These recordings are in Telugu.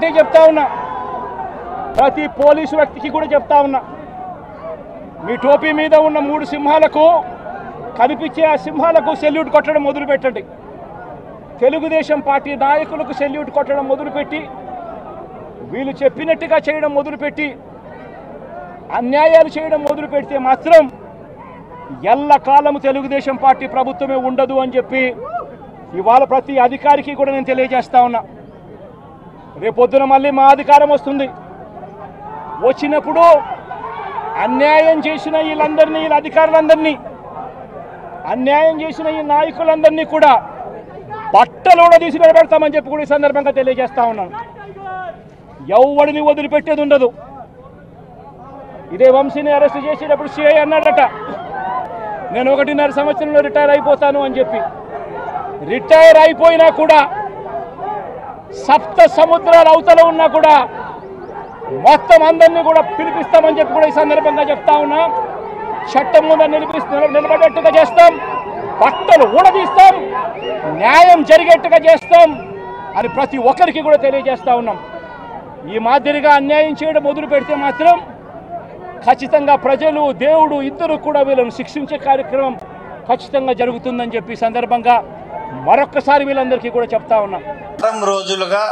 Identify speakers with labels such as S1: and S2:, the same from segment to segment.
S1: ఒకటే చెప్తా ఉన్నా, ప్రతి పోలీసు వ్యక్తికి కూడా చెప్తా ఉన్నా, మీ టోపీ మీద ఉన్న 3 సింహాలకు కనిపించే ఆ సింహాలకు సెల్యూట్ కొట్టడం మొదలుపెట్టండి. తెలుగుదేశం పార్టీ నాయకులకు సెల్యూట్ కొట్టడం మొదలుపెట్టి, వీళ్ళు చెప్పినట్టుగా చేయడం మొదలుపెట్టి, అన్యాయాలు చేయడం మొదలు పెడితే మాత్రం ఎల్లకాలం తెలుగుదేశం పార్టీ ప్రభుత్వమే ఉండదు అని చెప్పి ఇవాళ ప్రతి అధికారికి కూడా నేను తెలియజేస్తా ఉన్నా. రేపొద్దున మళ్ళీ మా అధికారం వస్తుంది. వచ్చినప్పుడు అన్యాయం చేసిన వీళ్ళందరినీ, వీళ్ళ అధికారులందరినీ, అన్యాయం చేసిన ఈ నాయకులందరినీ కూడా బట్టలోడ తీసి నిలబెడతామని చెప్పి కూడా ఈ సందర్భంగా తెలియజేస్తా ఉన్నాను. ఎవడిని వదిలిపెట్టేది ఉండదు. ఇదే వంశీని అరెస్ట్ చేసేటప్పుడు సిఐ అన్నాడట, నేను 1.5 సంవత్సరంలో రిటైర్ అయిపోతాను అని చెప్పి. రిటైర్ అయిపోయినా కూడా, సప్త సముద్రాల అవతల ఉన్నా కూడా మొత్తం అందరినీ కూడా పిలిపిస్తామని చెప్పి కూడా ఈ సందర్భంగా చెప్తా ఉన్నా. చట్టం ముందు నిలబడేట్టుగా చేస్తాం, బట్టలు ఊడదీస్తాం, న్యాయం జరిగేట్టుగా చేస్తాం అని ప్రతి ఒక్కరికి కూడా తెలియజేస్తా ఉన్నాం. ఈ మాదిరిగా అన్యాయం చేయడం మొదలు పెడితే మాత్రం ఖచ్చితంగా ప్రజలు, దేవుడు ఇద్దరు కూడా వీళ్ళను శిక్షించే కార్యక్రమం ఖచ్చితంగా జరుగుతుందని చెప్పి సందర్భంగా మరొక్కసారి వీళ్ళందరికీ కూడా చెప్తా ఉన్నాం.
S2: రోజులుగా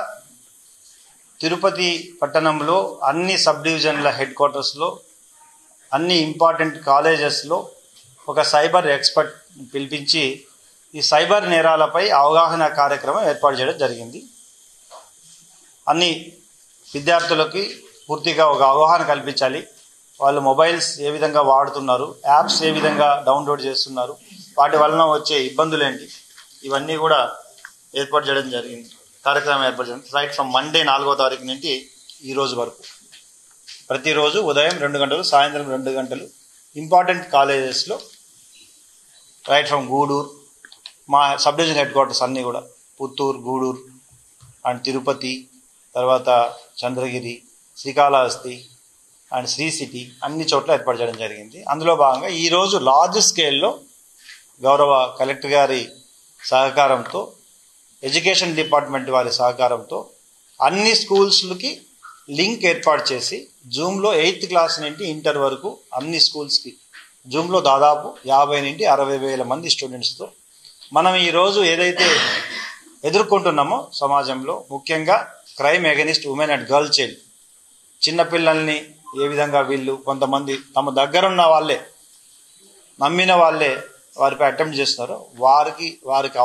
S2: తిరుపతి పట్టణంలో అన్ని సబ్ డివిజన్ల హెడ్ క్వార్టర్స్లో, అన్ని ఇంపార్టెంట్ కాలేజెస్లో ఒక సైబర్ ఎక్స్పర్ట్ పిలిపించి ఈ సైబర్ నేరాలపై అవగాహన కార్యక్రమం ఏర్పాటు చేయడం జరిగింది. అన్ని విద్యార్థులకి పూర్తిగా ఒక అవగాహన కల్పించాలి. వాళ్ళు మొబైల్స్ ఏ విధంగా వాడుతున్నారు, యాప్స్ ఏ విధంగా డౌన్లోడ్ చేస్తున్నారు, వాటి వలన వచ్చే ఇబ్బందులు ఏంటి, ఇవన్నీ కూడా ఏర్పాటు చేయడం జరిగింది. కార్యక్రమం ఏర్పాటు చేయడం రైట్ ఫ్రమ్ మండే 4వ తారీఖు నుండి ఈ రోజు వరకు ప్రతిరోజు ఉదయం 2 గంటలు, సాయంత్రం 2 గంటలు ఇంపార్టెంట్ కాలేజెస్లో రైట్ ఫ్రమ్ గూడూరు, మా సబ్ డివిజన్ హెడ్ క్వార్టర్స్ అన్నీ కూడా పుత్తూరు, గూడూరు అండ్ తిరుపతి, తర్వాత చంద్రగిరి, శ్రీకాళహస్తి అండ్ శ్రీ సిటీ అన్ని చోట్ల ఏర్పాటు చేయడం జరిగింది. అందులో భాగంగా ఈరోజు లార్జ్ స్కేల్లో గౌరవ కలెక్టర్ గారి సహకారంతో, ఎడ్యుకేషన్ డిపార్ట్మెంట్ వారి సహకారంతో అన్ని స్కూల్స్కి లింక్ ఏర్పాటు చేసి జూమ్లో 8th క్లాస్ నుండి ఇంటర్ వరకు అన్ని స్కూల్స్కి జూమ్లో దాదాపు 50 నుండి 60 వేల మంది స్టూడెంట్స్తో మనం ఈరోజు ఏదైతే ఎదుర్కొంటున్నామో సమాజంలో, ముఖ్యంగా crime against women and girl child, చిన్నపిల్లల్ని ఏ విధంగా వీళ్ళు కొంతమంది తమ దగ్గరున్న వాళ్ళే, నమ్మిన వాళ్ళే వారిపై అటెంప్ట్ చేస్తున్నారో వారికి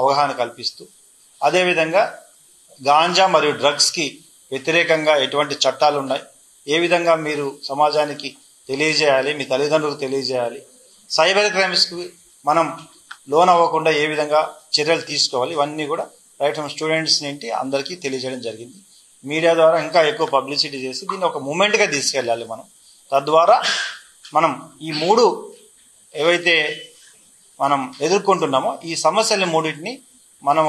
S2: అవగాహన కల్పిస్తూ, అదేవిధంగా గాంజా మరియు డ్రగ్స్కి వ్యతిరేకంగా ఎటువంటి చట్టాలు ఉన్నాయి, ఏ విధంగా మీరు సమాజానికి తెలియజేయాలి, మీ తల్లిదండ్రులకు తెలియజేయాలి, సైబర్ క్రైమ్స్కి మనం లోన్ అవ్వకుండా ఏ విధంగా చర్యలు తీసుకోవాలి, ఇవన్నీ కూడా రైట్ ఫ్రమ్ స్టూడెంట్స్ నుండి అందరికీ తెలియజేయడం జరిగింది. మీడియా ద్వారా ఇంకా ఎక్కువ పబ్లిసిటీ చేసి దీన్ని ఒక మూమెంట్గా తీసుకెళ్ళాలి మనం. తద్వారా మనం ఈ 3 ఏవైతే మనం ఎదుర్కొంటున్నామో ఈ సమస్యల 3టిని మనం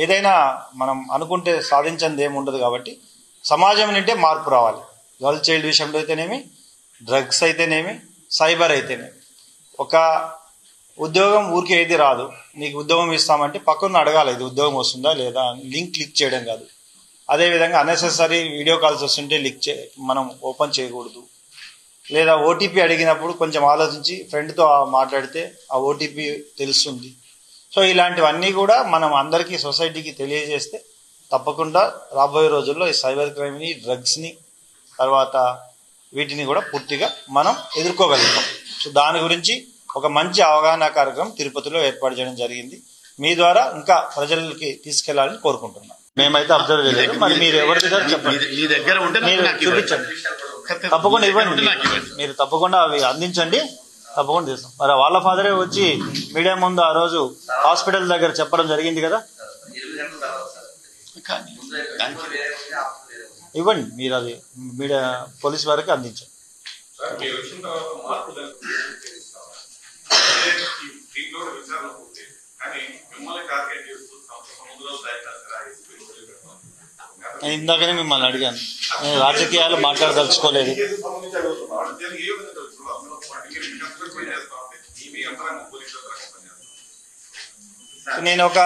S2: ఏదైనా మనం అనుకుంటే సాధించింది ఏమి ఉండదు. కాబట్టి సమాజం నుండే మార్పు రావాలి. గర్ల్ చైల్డ్ విషయంలో అయితేనేమి, డ్రగ్స్ అయితేనేమి, సైబర్ అయితేనేమి. ఒక ఉద్యోగం ఊరికే ఏది రాదు. నీకు ఉద్యోగం ఇస్తామంటే పక్కన అడగాలి, ఇది ఉద్యోగం వస్తుందా లేదా, లింక్ క్లిక్ చేయడం కాదు. అదేవిధంగా అన్నెసెసరీ వీడియో కాల్స్ వస్తుంటే మనం ఓపెన్ చేయకూడదు. లేదా ఓటీపీ అడిగినప్పుడు కొంచెం ఆలోచించి ఫ్రెండ్తో మాట్లాడితే ఆ ఓటీపీ తెలుస్తుంది. సో ఇలాంటివన్నీ కూడా మనం అందరికీ, సొసైటీకి తెలియజేస్తే తప్పకుండా రాబోయే రోజుల్లో ఈ సైబర్ క్రైమ్ని, డ్రగ్స్ని, తర్వాత వీటిని కూడా పూర్తిగా మనం ఎదుర్కోగలుగుతాం. సో దాని గురించి ఒక మంచి అవగాహన కార్యక్రమం తిరుపతిలో ఏర్పాటు చేయడం జరిగింది. మీ ద్వారా ఇంకా ప్రజలకి తీసుకెళ్లాలని కోరుకుంటున్నాం. మేమైతే అబ్జర్వ్ చేయలేదు, మరి మీరు ఎవరి దగ్గర చెప్పండి, మీరు చూపించండి, తప్పకుండా ఇవ్వండి, మీరు తప్పకుండా అవి అందించండి, తప్పకుండా చేస్తాం. మరి వాళ్ళ ఫాదరే వచ్చి మీడియా ముందు ఆ రోజు హాస్పిటల్ దగ్గర చెప్పడం జరిగింది కదా, ఇవ్వండి, మీరు అది మీడియా పోలీస్ వారికి అందించండి. నేను ఇందాకనే మిమ్మల్ని అడిగాను, నేను రాజకీయాలు మాట్లాడదలుచుకోలేదు. నేను ఒక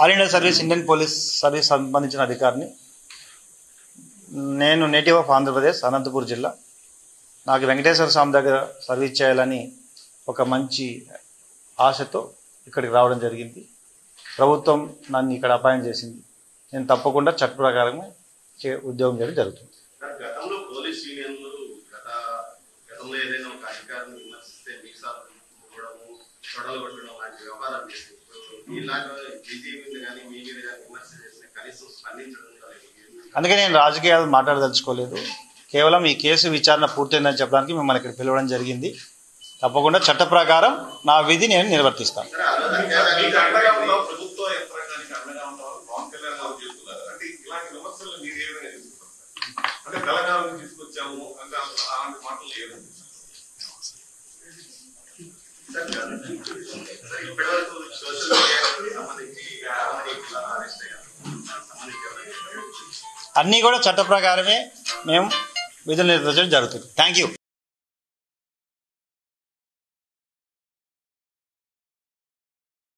S2: all India service, Indian police service సంబంధించిన అధికారిని. నేను నేటివ్ ఆఫ్ ఆంధ్రప్రదేశ్, అనంతపూర్ జిల్లా. నాకు వెంకటేశ్వర స్వామి దగ్గర సర్వీస్ చేయాలని ఒక మంచి ఆశతో ఇక్కడికి రావడం జరిగింది. ప్రభుత్వం నన్ను ఇక్కడ అపాయింట్ చేసింది. నేను తప్పకుండా చట్ట ప్రకారమే ఉద్యోగం చేయడం జరుగుతుంది.
S3: గతంలో పోలీస్ యూనియన్లు గతంలో ఏదైనా ఒక అధికారాన్ని విమర్శిస్తే మీసాలు తొడలు కొట్టడం లాంటి వ్యవహారాలు చేసి ఇలాంటి బీజేపీ కానీ మీ మీద కానీ విమర్శ చేసిన కనీసం స్పందించడం.
S2: అందుకే నేను రాజకీయాలు మాట్లాడదలుచుకోలేదు. కేవలం ఈ కేసు విచారణ పూర్తయిందని చెప్పడానికి మిమ్మల్ని ఇక్కడ పిలవడం జరిగింది. తప్పకుండా చట్ట ప్రకారం నా విధి నేను నిర్వర్తిస్తాను. అన్నీ కూడా చట్ట ప్రకారమే మేము విధులు నిర్వహించడం జరుగుతుంది. Thank you.